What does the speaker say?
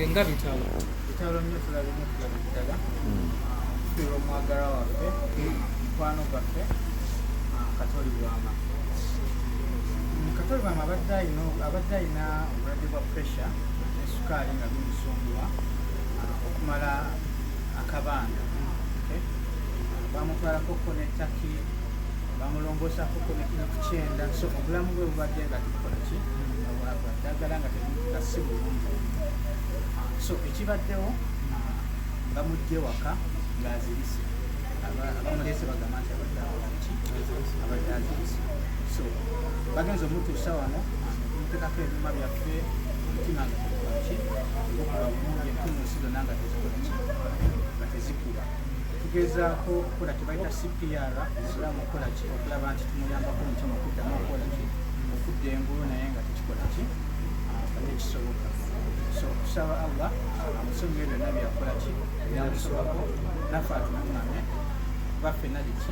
nga bitalo nnyo tulabye ddala tufiirwa omwagala waffe mukwano gwaffe Katoli Bwama. Katoli Bwama abadde alina obulwadde bwa pressure ne sukaali nga bimusumbula okumala akabanga. Bamutwalako konetaki bamulongoosako konekina ku kyenda, so obulamu bwe bubadde nga tukola ki ddagala nga si bulungi. So ekibaddewo bamugye waka ng'azirise, abamuleese bagamba nti abadde azirise. So bagenza omutuusa wano muteekako ebyuma byaffe, omutima nga tegukola ki tegukuba bulungi, entunuusi zonna nga tezikola ki nga tezikuba. Tugezaako okukola tebayita CPR Islaamu okukola ki okulaba nti tumuyambako omutima okuddamu okukola ki okudda engulu naye nga tekikola ki nga tekisoboka. So tusaba Allah amusonyiwe byonna byakola ki byamusobako naffe atununame kuba ffenna liki